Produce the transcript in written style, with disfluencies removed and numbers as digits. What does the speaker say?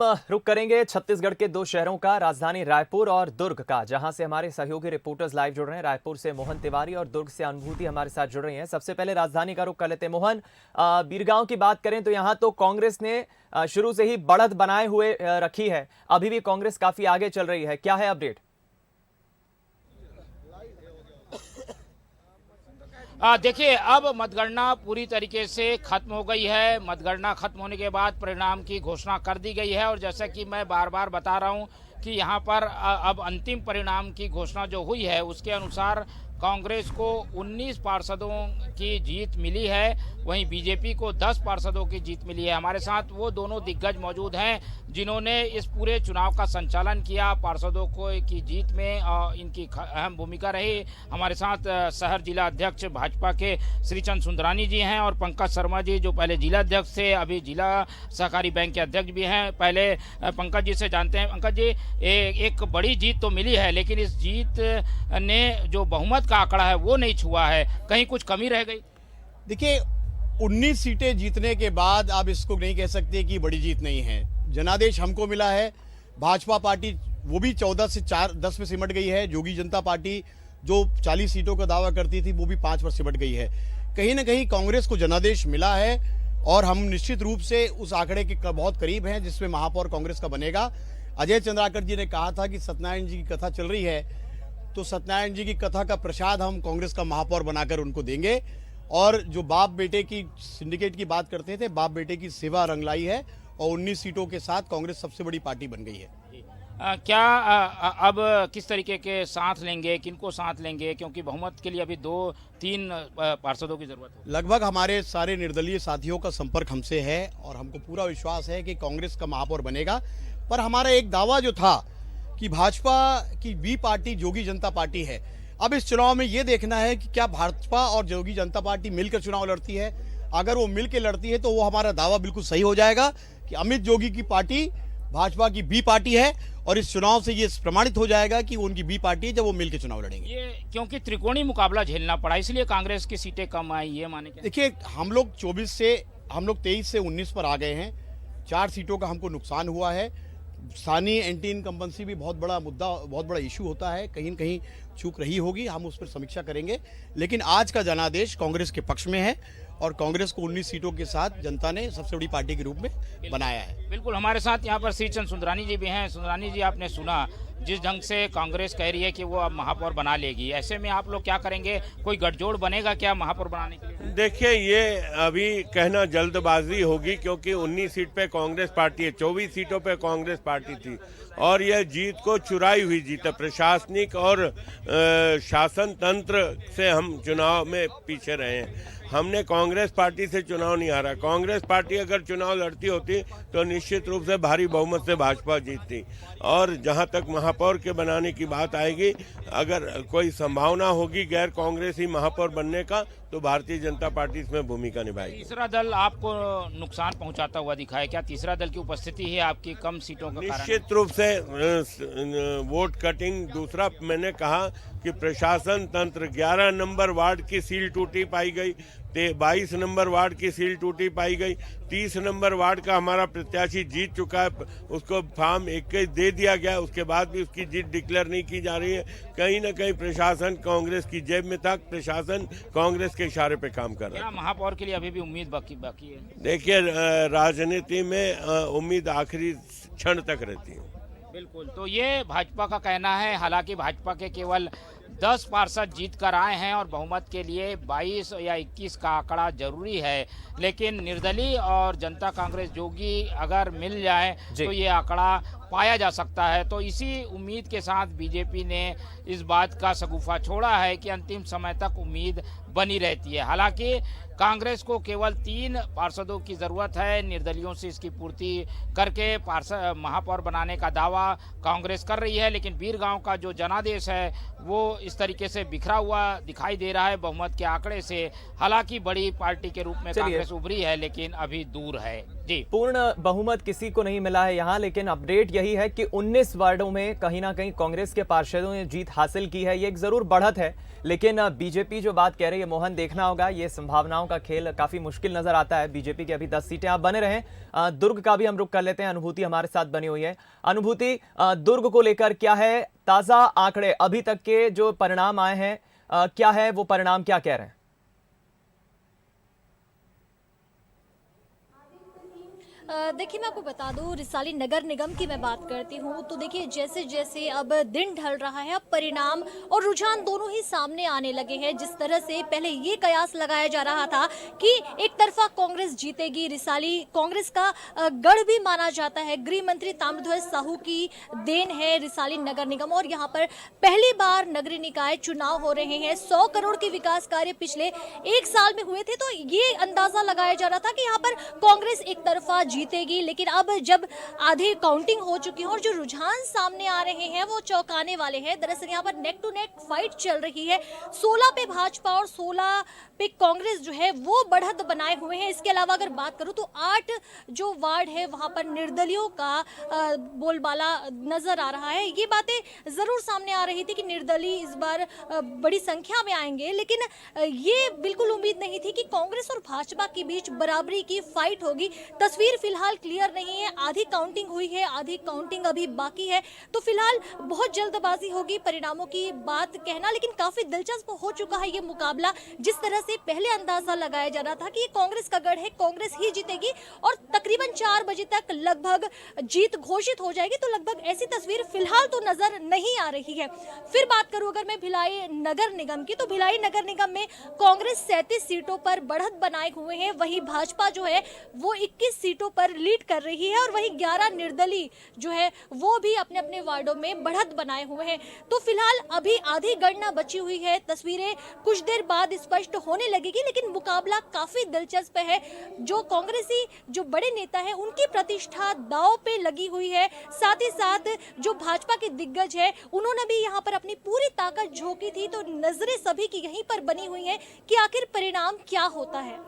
रुक करेंगे छत्तीसगढ़ के दो शहरों का, राजधानी रायपुर और दुर्ग का, जहां से हमारे सहयोगी रिपोर्टर्स लाइव जुड़ रहे हैं। रायपुर से मोहन तिवारी और दुर्ग से अनुभूति हमारे साथ जुड़ रही हैं। सबसे पहले राजधानी का रुख कर लेते हैं। मोहन, बीरगांव की बात करें तो यहां तो कांग्रेस ने शुरू से ही बढ़त बनाए हुए रखी है। अभी भी कांग्रेस काफी आगे चल रही है, क्या है अपडेट? देखिए, अब मतगणना पूरी तरीके से खत्म हो गई है। मतगणना खत्म होने के बाद परिणाम की घोषणा कर दी गई है और जैसा कि मैं बार बार बता रहा हूं कि यहां पर अब अंतिम परिणाम की घोषणा जो हुई है उसके अनुसार कांग्रेस को 19 पार्षदों की जीत मिली है, वहीं बीजेपी को 10 पार्षदों की जीत मिली है। हमारे साथ वो दोनों दिग्गज मौजूद हैं जिन्होंने इस पूरे चुनाव का संचालन किया। पार्षदों को की जीत में इनकी अहम भूमिका रही। हमारे साथ शहर जिला अध्यक्ष भाजपा के श्रीचंद सुंदरानी जी हैं और पंकज शर्मा जी जो पहले जिला अध्यक्ष थे, अभी जिला सहकारी बैंक के अध्यक्ष भी हैं। पहले पंकज जी से जानते हैं। पंकज जी, एक बड़ी जीत तो मिली है, लेकिन इस जीत ने जो बहुमत का आंकड़ा है वो नहीं छुआ है, कहीं कुछ कमी रह गई? देखिए, 19 सीटें जीतने के बाद आप इसको नहीं कह सकते कि बड़ी जीत नहीं है। जनादेश हमको मिला है। भाजपा पार्टी वो भी 14 से 10 में सिमट गई है। जोगी जनता पार्टी जो 40 सीटों का दावा करती थी वो भी 5 पर सिमट गई है। कहीं ना कहीं कांग्रेस को जनादेश मिला है और हम निश्चित रूप से उस आंकड़े के बहुत करीब हैं जिसमें महापौर कांग्रेस का बनेगा। अजय चंद्राकर जी ने कहा था कि सत्यनारायण जी की कथा चल रही है, तो सत्यनारायण जी की कथा का प्रसाद हम कांग्रेस का महापौर बनाकर उनको देंगे। और जो बाप बेटे की सिंडिकेट की बात करते थे, बाप बेटे की सेवा रंग लाई है और 19 सीटों के साथ कांग्रेस सबसे बड़ी पार्टी बन गई है। क्या अब किस तरीके के साथ लेंगे, किनको साथ लेंगे, क्योंकि बहुमत के लिए अभी 2-3 पार्षदों की जरूरत है? लगभग हमारे सारे निर्दलीय साथियों का संपर्क हमसे है और हमको पूरा विश्वास है कि कांग्रेस का महापौर बनेगा। पर हमारा एक दावा जो था कि भाजपा की बी पार्टी जोगी जनता पार्टी है, अब इस चुनाव में ये देखना है कि क्या भाजपा और जोगी जनता पार्टी मिलकर चुनाव लड़ती है। अगर वो मिलकर लड़ती है तो वो हमारा दावा बिल्कुल सही हो जाएगा कि अमित जोगी की पार्टी भाजपा की बी पार्टी है और इस चुनाव से ये प्रमाणित हो जाएगा कि उनकी बी पार्टी है जब वो मिलकर चुनाव लड़ेंगे। ये क्योंकि त्रिकोणीय मुकाबला झेलना पड़ा इसलिए कांग्रेस की सीटें कम आई, ये माने क्या? देखिए, हम लोग 23 से 19 पर आ गए हैं। 4 सीटों का हमको नुकसान हुआ है। स्थानीय एंटी इनकम्बेंसी भी बहुत बड़ा मुद्दा, बहुत बड़ा इशू होता है। कहीं न कहीं चूक रही होगी, हम उस पर समीक्षा करेंगे। लेकिन आज का जनादेश कांग्रेस के पक्ष में है और कांग्रेस को 19 सीटों के साथ जनता ने सबसे बड़ी पार्टी के रूप में बनाया है। बिल्कुल, हमारे साथ यहाँ पर श्रीचंद सुंदरानी जी भी हैं। सुंदरानी जी, आपने सुना जिस ढंग से कांग्रेस कह रही है कि वो अब महापौर बना लेगी, ऐसे में आप लोग क्या करेंगे? कोई गठजोड़ बनेगा क्या महापौर बनाने के लिए? देखिए, ये अभी कहना जल्दबाजी होगी क्योंकि 19 सीट पे कांग्रेस पार्टी है, 24 सीटों पे कांग्रेस पार्टी थी और यह जीत को चुराई हुई जीत है। प्रशासनिक और शासन तंत्र से हम चुनाव में पीछे रहे हैं। हमने कांग्रेस पार्टी से चुनाव नहीं हारा। कांग्रेस पार्टी अगर चुनाव लड़ती होती तो निश्चित रूप से भारी बहुमत से भाजपा जीतती। और जहां तक महापौर के बनाने की बात आएगी, अगर कोई संभावना होगी गैर कांग्रेसी महापौर बनने का तो भारतीय जनता पार्टी इसमें भूमिका निभाएगी। तीसरा दल आपको नुकसान पहुंचाता हुआ दिखा है क्या? तीसरा दल की उपस्थिति है आपकी कम सीटों का कारण? निश्चित रूप से वोट कटिंग। दूसरा, मैंने कहा कि प्रशासन तंत्र, 11 नंबर वार्ड की सील टूटी पाई गई, 22 नंबर वार्ड की सील टूटी पाई गई। 30 नंबर वार्ड का हमारा प्रत्याशी जीत चुका है, उसको फॉर्म 21 दे दिया गया, उसके बाद भी उसकी जीत डिक्लेयर नहीं की जा रही है। कहीं ना कहीं प्रशासन कांग्रेस की जेब में था, प्रशासन कांग्रेस के इशारे पे काम कर रहा है। महापौर के लिए अभी भी उम्मीद बाकी है? देखिए, राजनीति में उम्मीद आखिरी क्षण तक रहती है। बिल्कुल, तो ये भाजपा का कहना है। हालांकि भाजपा के केवल 10 पार्षद जीत कर आए हैं और बहुमत के लिए 22 या 21 का आंकड़ा जरूरी है, लेकिन निर्दलीय और जनता कांग्रेस जोगी अगर मिल जाए तो ये आंकड़ा पाया जा सकता है। तो इसी उम्मीद के साथ बीजेपी ने इस बात का शगुफा छोड़ा है कि अंतिम समय तक उम्मीद बनी रहती है। हालांकि कांग्रेस को केवल 3 पार्षदों की जरूरत है। निर्दलियों से इसकी पूर्ति करके महापौर बनाने का दावा कांग्रेस कर रही है, लेकिन बीरगांव का जो जनादेश है वो इस तरीके से बिखरा हुआ दिखाई दे रहा है बहुमत के आंकड़े से। हालांकि बड़ी पार्टी के रूप में कांग्रेस उभरी है, लेकिन अभी दूर है। जी। पूर्ण बहुमत किसी को नहीं मिला है यहाँ, लेकिन अपडेट यही है कि 19 वार्डों में कहीं ना कहीं कांग्रेस के पार्षदों ने जीत हासिल की है। ये एक जरूर बढ़त है, लेकिन बीजेपी जो बात कह रही है मोहन, देखना होगा। ये संभावनाओं का खेल काफी मुश्किल नजर आता है। बीजेपी की अभी 10 सीटें। आप बने रहें। दुर्ग का भी हम रुख कर लेते हैं। अनुभूति हमारे साथ बनी हुई है। अनुभूति, दुर्ग को लेकर क्या है ताजा आंकड़े, अभी तक के जो परिणाम आए हैं, क्या है वो परिणाम, क्या कह रहे हैं? देखिए, मैं आपको बता दूं, रिसाली नगर निगम की मैं बात करती हूं तो देखिए जैसे जैसे अब दिन ढल रहा है, अब परिणाम और रुझान दोनों ही सामने आने लगे हैं। जिस तरह से पहले ये कयास लगाया जा रहा था कि एक तरफा कांग्रेस जीतेगी, रिसाली कांग्रेस का गढ़ भी माना जाता है, गृह मंत्री ताम्रध्वज साहू की देन है रिसाली नगर निगम, और यहाँ पर पहली बार नगरीय निकाय चुनाव हो रहे हैं। 100 करोड़ के विकास कार्य पिछले एक साल में हुए थे, तो ये अंदाजा लगाया जा रहा था कि यहाँ पर कांग्रेस एक तरफा जीतेगी। लेकिन अब जब आधी काउंटिंग हो चुकी है और जो रुझान सामने आ रहे हैं वो चौंकाने वाले हैं। दरअसल यहाँ पर नेक टू नेक फाइट चल रही है। 16 पे भाजपा और 16 पे कांग्रेस जो है वो बढ़त बनाए हुए हैं। इसके अलावा अगर बात करूं तो 8 जो वार्ड है वहां पर निर्दलियों का बोलबाला नजर आ रहा है। ये बातें जरूर सामने आ रही थी कि निर्दलीय इस बार बड़ी संख्या में आएंगे, लेकिन ये बिल्कुल उम्मीद नहीं थी कि कांग्रेस और भाजपा के बीच बराबरी की फाइट होगी। तस्वीर फिलहाल क्लियर नहीं है, आधी काउंटिंग हुई है, आधी काउंटिंग अभी बाकी है, तो फिलहाल बहुत जल्दबाजी होगी परिणामों की बात कहना। लेकिन काफी दिलचस्प हो चुका है ये मुकाबला। जिस तरह से पहले अंदाजा लगाया जा रहा था कि ये कांग्रेस का गढ़ है, कांग्रेस ही जीतेगी और तकरीबन 4 बजे तक लगभग जीत घोषित हो जाएगी, तो लगभग ऐसी तस्वीर फिलहाल तो नजर नहीं आ रही है। फिर बात करूं अगर मैं भिलाई नगर निगम की, तो भिलाई नगर निगम में कांग्रेस 37 सीटों पर बढ़त बनाए हुए हैं, वहीं भाजपा जो है वो 21 सीटों पर लीड कर रही है और वहीं 11 निर्दलीय जो है वो भी अपने अपने वार्डों में बढ़त बनाए हुए हैं। तो फिलहाल अभी आधी गणना बची हुई है, तस्वीरें कुछ देर बाद स्पष्ट होने लगेगी, लेकिन मुकाबला काफी दिलचस्प है। जो कांग्रेसी जो बड़े नेता हैं उनकी प्रतिष्ठा दांव पे लगी हुई है, साथ ही साथ जो भाजपा के दिग्गज है उन्होंने भी यहाँ पर अपनी पूरी ताकत झोंकी थी। तो नजरें सभी की यहीं पर बनी हुई है कि आखिर परिणाम क्या होता है।